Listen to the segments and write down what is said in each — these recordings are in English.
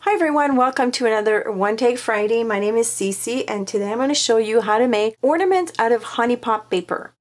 Hi everyone, welcome to another One Take Friday. My name is Cece and today I'm going to show you how to make ornaments out of HoneyPOP paper.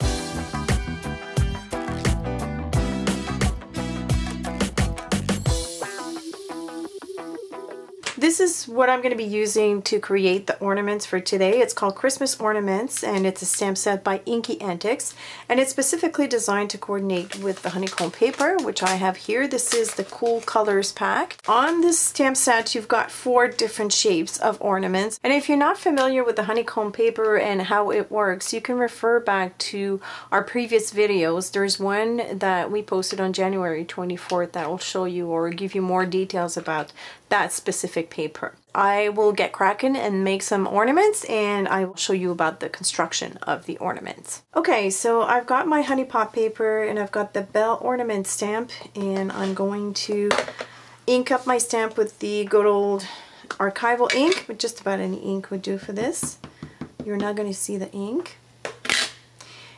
This is what I'm going to be using to create the ornaments for today. It's called Christmas Ornaments and it's a stamp set by Inky Antics, and it's specifically designed to coordinate with the honeycomb paper, which I have here. This is the Cool Colors pack. On this stamp set you've got 4 different shapes of ornaments, and if you're not familiar with the honeycomb paper and how it works, you can refer back to our previous videos. There's one that we posted on January 24th that will show you or give you more details about that specific paper. I will get cracking and make some ornaments, and I will show you about the construction of the ornaments. Okay, so I've got my HoneyPOP paper and I've got the bell ornament stamp, and I'm going to ink up my stamp with the good old archival ink, but just about any ink would do for this. You're not going to see the ink.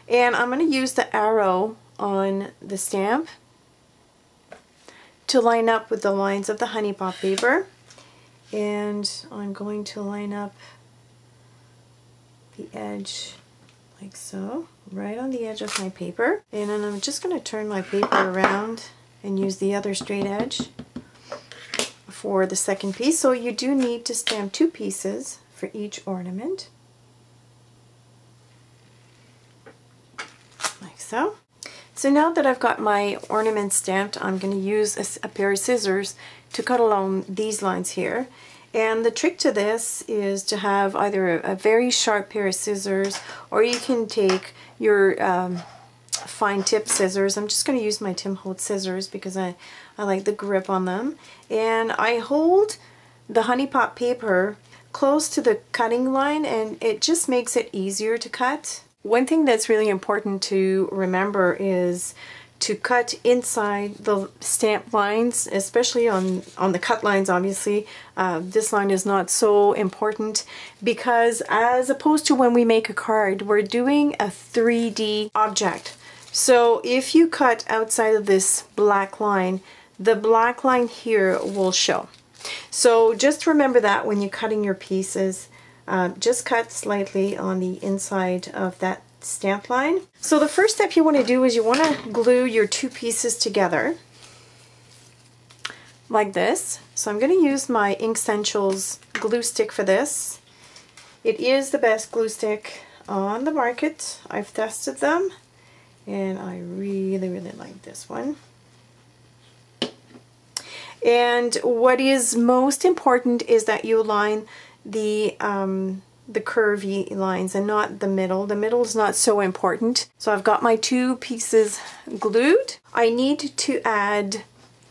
And I'm going to use the arrow on the stamp to line up with the lines of the HoneyPOP paper, and I'm going to line up the edge like so, right on the edge of my paper, and then I'm just going to turn my paper around and use the other straight edge for the second piece. So you do need to stamp 2 pieces for each ornament, like so. So now that I've got my ornament stamped, I'm going to use a pair of scissors to cut along these lines here. And the trick to this is to have either a very sharp pair of scissors, or you can take your fine tip scissors. I'm just going to use my Tim Holtz scissors because I like the grip on them. And I hold the HoneyPOP paper close to the cutting line, and it just makes it easier to cut. One thing that's really important to remember is to cut inside the stamp lines, especially on the cut lines. Obviously, this line is not so important because as opposed to when we make a card, we're doing a 3D object. So if you cut outside of this black line, the black line here will show. So just remember that when you're cutting your pieces. Just cut slightly on the inside of that stamp line. So the first step you want to do is you want to glue your 2 pieces together like this. So I'm going to use my Ink Essentials glue stick for this. It is the best glue stick on the market. I've tested them and I really like this one. And what is most important is that you align the curvy lines and not the middle. The middle is not so important. So I've got my 2 pieces glued. I need to add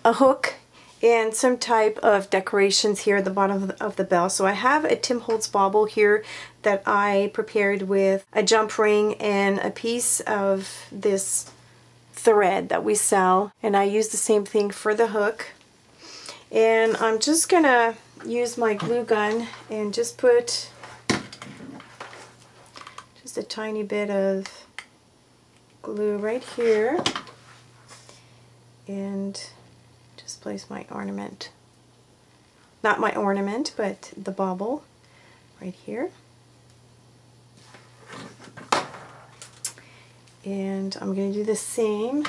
a hook and some type of decorations here at the bottom of the bell. So I have a Tim Holtz bauble here that I prepared with a jump ring and a piece of this thread that we sell, and I use the same thing for the hook. And I'm just gonna use my glue gun and just put just a tiny bit of glue right here and just place my ornament, not my ornament, but the bauble right here. And I'm going to do the same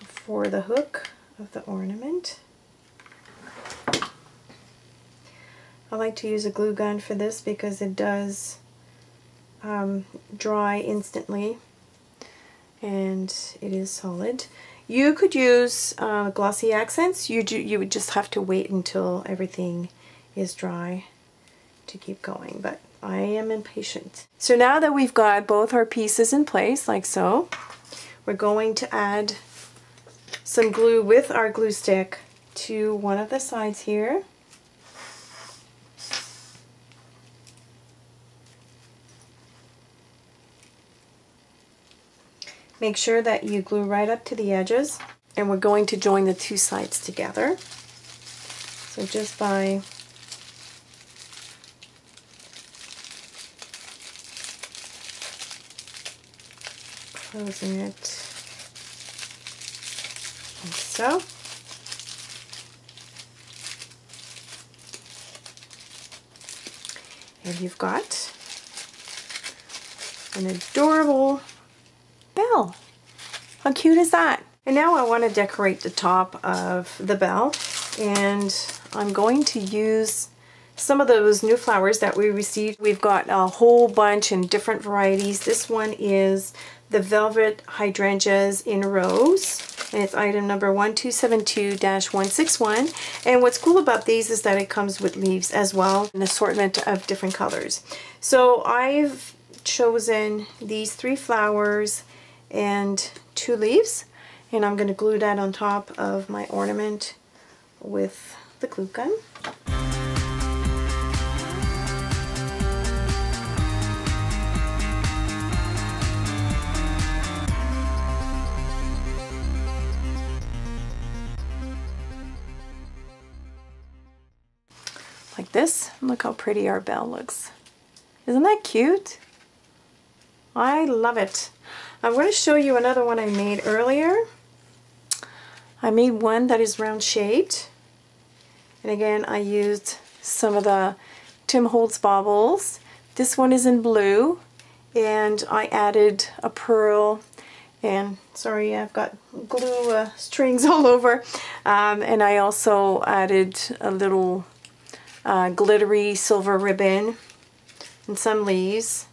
for the hook of the ornament. I like to use a glue gun for this because it does dry instantly and it is solid. You could use glossy accents. You would just have to wait until everything is dry to keep going, but I am impatient. So now that we've got both our pieces in place like so, we're going to add some glue with our glue stick to one of the sides here. Make sure that you glue right up to the edges, and we're going to join the 2 sides together. So just by closing it like so. And you've got an adorable bell. How cute is that? And now I want to decorate the top of the bell, and I'm going to use some of those new flowers that we received. We've got a whole bunch in different varieties. This one is the Velvet Hydrangeas in Rose, and it's item number 1272-161. And what's cool about these is that it comes with leaves as well, an assortment of different colors. So I've chosen these 3 flowers and 2 leaves, and I'm going to glue that on top of my ornament with the glue gun. Like this. Look how pretty our bell looks. Isn't that cute? I love it. I'm going to show you another one I made earlier. I made one that is round shaped, and again I used some of the Tim Holtz baubles. This one is in blue, and I added a pearl, and sorry, I've got glue strings all over, and I also added a little glittery silver ribbon and some leaves.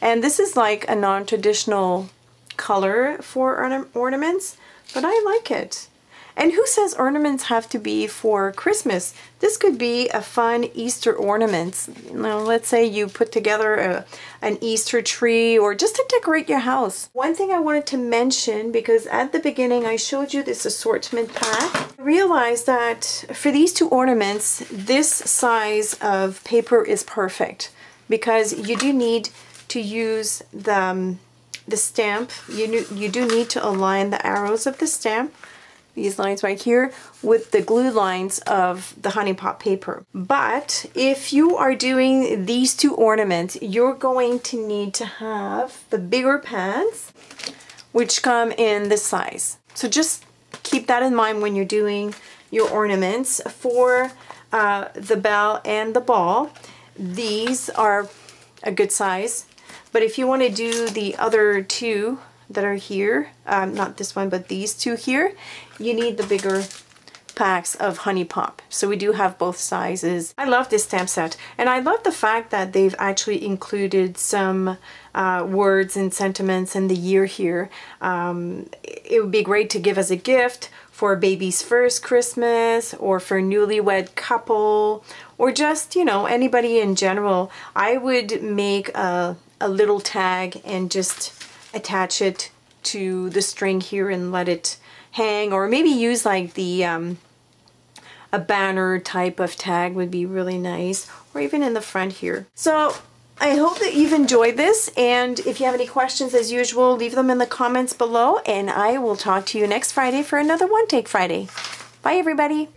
And this is like a non-traditional color for ornaments, but I like it. And who says ornaments have to be for Christmas? This could be a fun Easter ornament. Now, let's say you put together an Easter tree, or just to decorate your house. One thing I wanted to mention, because at the beginning I showed you this assortment pack, I realized that for these 2 ornaments, this size of paper is perfect, because you do need to use the stamp. You do need to align the arrows of the stamp, these lines right here, with the glue lines of the HoneyPOP paper. But if you are doing these 2 ornaments, you're going to need to have the bigger pads, which come in this size. So just keep that in mind when you're doing your ornaments. For the bell and the ball, these are a good size. But if you want to do the other 2 that are here, not this one, but these 2 here, you need the bigger packs of HoneyPOP. So we do have both sizes. I love this stamp set, and I love the fact that they've actually included some words and sentiments in the year here. It would be great to give as a gift for a baby's first Christmas, or for a newlywed couple, or just, you know, anybody in general. I would make a little tag and just attach it to the string here and let it hang, or maybe use like the a banner type of tag would be really nice, or even in the front here. So I hope that you've enjoyed this, and if you have any questions, as usual, leave them in the comments below, and I will talk to you next Friday for another One Take Friday. Bye everybody.